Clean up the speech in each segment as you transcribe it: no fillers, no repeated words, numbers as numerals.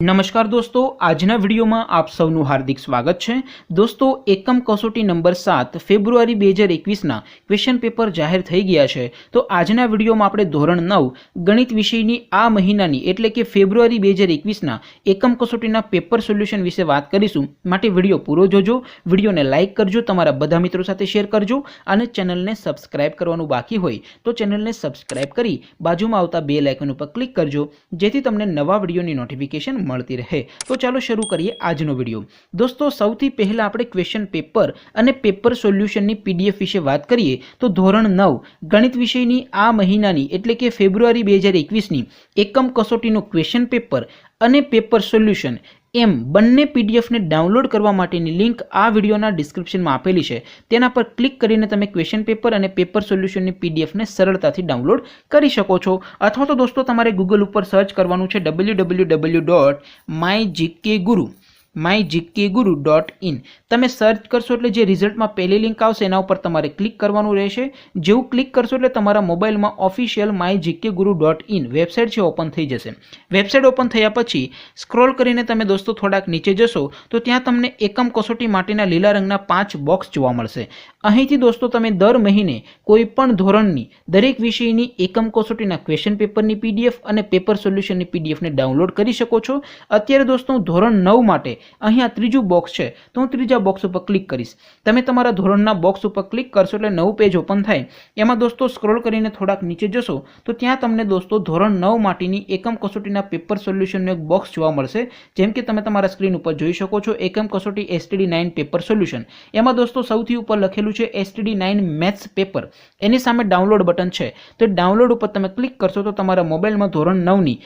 नमस्कार दोस्तों, આજના વિડીયોમાં આપ સૌનું હાર્દિક સ્વાગત છે। દોસ્તો, એકમ કસોટી નંબર 7 ફેબ્રુઆરી 2021ના ક્વેશ્ચન પેપર જાહેર થઈ ગયા છે। તો આજના વિડીયોમાં આપણે ધોરણ 9 ગણિત વિષયની આ મહિનાની એટલે કે ફેબ્રુઆરી 2021ના એકમ કસોટીના પેપર સોલ્યુશન વિશે વાત કરીશું। માટે વિડીયો પૂરો જોજો, વિડીયોને લાઇક કરજો, તમારા બધા મિત્રો સાથે શેર કરજો અને ચેનલને સબસ્ક્રાઇબ કરવાનું બાકી હોય તો ચેનલને સબસ્ક્રાઇબ કરી બાજુમાં આવતા બેલ આઇકન ઉપર ક્લિક કરજો, જેથી તમને નવા વિડીયોની નોટિફિકેશન મળતી રહે। तो चलो शुरू करिए આજનો વિડિયો। दोस्तों, સૌથી પહેલા આપણે ક્વેશ્ચન પેપર અને પેપર સોલ્યુશનની પીડીએફ વિશે વાત કરીએ તો ધોરણ 9 ગણિત વિષયની આ મહિનાની એટલે કે ફેબ્રુઆરી 2021ની એકમ કસોટીનું ક્વેશ્ચન પેપર અને પેપર સોલ્યુશન એમ બંને પીડીએફને ડાઉનલોડ કરવા માટેની લિંક આ વિડીયોના ડિસ્ક્રિપ્શનમાં આપેલી છે। તેના પર ક્લિક કરીને તમે ક્વેશ્ચન પેપર અને પેપર સોલ્યુશનની પીડીએફને સરળતાથી ડાઉનલોડ કરી શકો છો। અથવા તો દોસ્તો તમારે ગૂગલ ઉપર સર્ચ કરવાનું છે www.mygkguru.in। તમે સર્ચ કરશો એટલે જે રિઝલ્ટમાં પહેલી લિંક આવશે એના ઉપર તમારે ક્લિક કરવાનું રહેશે। જેવું ક્લિક કરશો એટલે તમારા મોબાઈલમાં ઓફિશિયલ mygkguru.in વેબસાઇટ છે ઓપન થઈ જશે। વેબસાઇટ ઓપન થયા પછી સ્ક્રોલ કરીને તમે દોસ્તો થોડાક નીચે જશો તો ત્યાં તમને એકમ કસોટી માટેના લીલા રંગના 5 બોક્સ જોવા મળશે। અહીંથી દોસ્તો તમે દર મહિને કોઈ પણ ધોરણની દરેક વિષયની એકમ કસોટીના ક્વેશ્ચન પેપરની પીડીએફ અને પેપર સોલ્યુશનની પીડીએફને ડાઉનલોડ કરી શકો છો। અત્યારે દોસ્તો હું ધોરણ 9 માટે અહીં આ ત્રીજું બોક્સ છે તો હું ત્રીજા બોક્સ ઉપર ક્લિક કરીશ। તમે તમારા ધોરણના બોક્સ ઉપર ક્લિક કરશો એટલે નવું પેજ ઓપન થાય। એમાં દોસ્તો સ્ક્રોલ કરીને થોડાક નીચે જશો તો ત્યાં તમને દોસ્તો ધોરણ 9 માટેની એકમ કસોટીના પેપર સોલ્યુશનનું એક બોક્સ જોવા મળશે। જેમ કે તમે તમારા સ્ક્રીન ઉપર જોઈ શકો છો એકમ કસોટી STD9 પેપર સોલ્યુશન। એમાં દોસ્તો સૌથી ઉપર લખેલું છે STD9 મેથ્સ પેપર, એની સામે ડાઉનલોડ બટન છે તો ડાઉનલોડ ઉપર તમે ક્લિક કરશો તો તમારા મોબાઈલમાં ધોરણ 9ની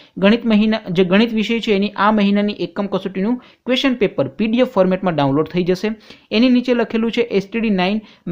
ગણિત વિષય છે એની આ મહિનાની એકમ કસોટીનું ક્વેશ્ચન પેપર પીડીએફ ફોર્મેટમાં ડાઉનલોડ થઈ જશે। એની નીચે લખેલું છે STD9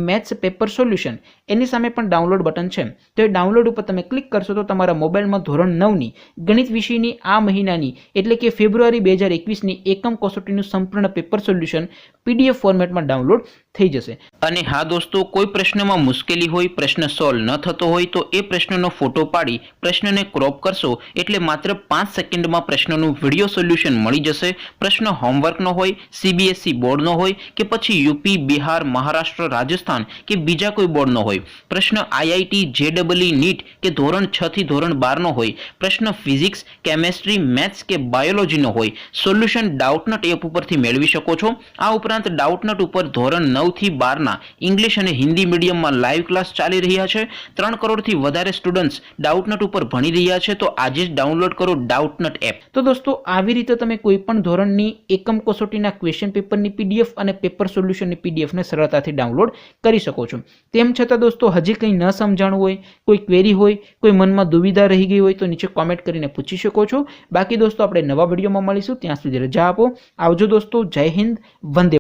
મેથ્સ પેપર સોલ્યુશન, એની સામે પણ ડાઉનલોડ બટન છે તો એ ડાઉનલોડ ઉપર તમે ક્લિક કરશો તો તમારા મોબાઈલમાં ધોરણ 9ની ગણિત વિષયની આ મહિનાની એટલે કે ફેબ્રુઆરી 2021ની એકમ કસોટીનું સંપૂર્ણ પેપર સોલ્યુશન પીડીએફ ફોર્મેટમાં ડાઉનલોડ થઈ જશે। અને હા દોસ્તો, કોઈ પ્રશ્નમાં મુશ્કેલી હોય, પ્રશ્ન સોલ્વ ન થતો હોય તો એ પ્રશ્નનો ફોટો પાડી પ્રશ્નને ક્રોપ કરશો એટલે માત્ર 5 સેકન્ડમાં પ્રશ્નનું વિડીયો સોલ્યુશન મળી જશે। પ્રશ્ન હોમવર્કનો હોય, CBSE બોર્ડનો હોય કે પછી યુપી, બિહાર, મહારાષ્ટ્ર, રાજસ્થાન કે બીજા કોઈ બોર્ડનો હોય, પ્રશ્ન IIT, JEE, NEET કે ધોરણ 6 થી ધોરણ 12નો હોય, પ્રશ્ન ફિઝિક્સ, કેમેસ્ટ્રી, મેથ્સ કે બાયોલોજીનો હોય, સોલ્યુશન ડાઉટનટ એપ ઉપરથી મેળવી શકો છો। આ ઉપરાંત ડાઉટનટ ઉપર ધોરણ 9 થી 12ના ઇંગ્લિશ અને હિન્દી મીડિયમમાં લાઈવ ક્લાસ ચાલી રહ્યા છે। 3 કરોડથી વધારે સ્ટુડન્ટ્સ ડાઉટનટ ઉપર ભણી રહ્યા છે, તો આજે જ ડાઉનલોડ કરો ડાઉટનટ એપ। તો દોસ્તો, આવી રીતે તમે કોઈ પણ ધોરણની એકમ કસોટીના ક્વેશ્ચન પેપરની પીડીએફ અને પેપર સોલ્યુશનની પીડીએફને સરળતાથી ડાઉનલોડ કરી શકો છો। તેમ છતાં દોસ્તો હજી કંઈ ન સમજાણું હોય, કોઈ ક્વેરી હોય, કોઈ મનમાં દુવિધા રહી ગઈ હોય તો નીચે કોમેન્ટ કરીને પૂછી શકો છો। બાકી દોસ્તો આપણે નવા વિડીયોમાં મળીશું, ત્યાં સુધી રજા આપો। આવજો દોસ્તો, જય હિન્દ, વંદે।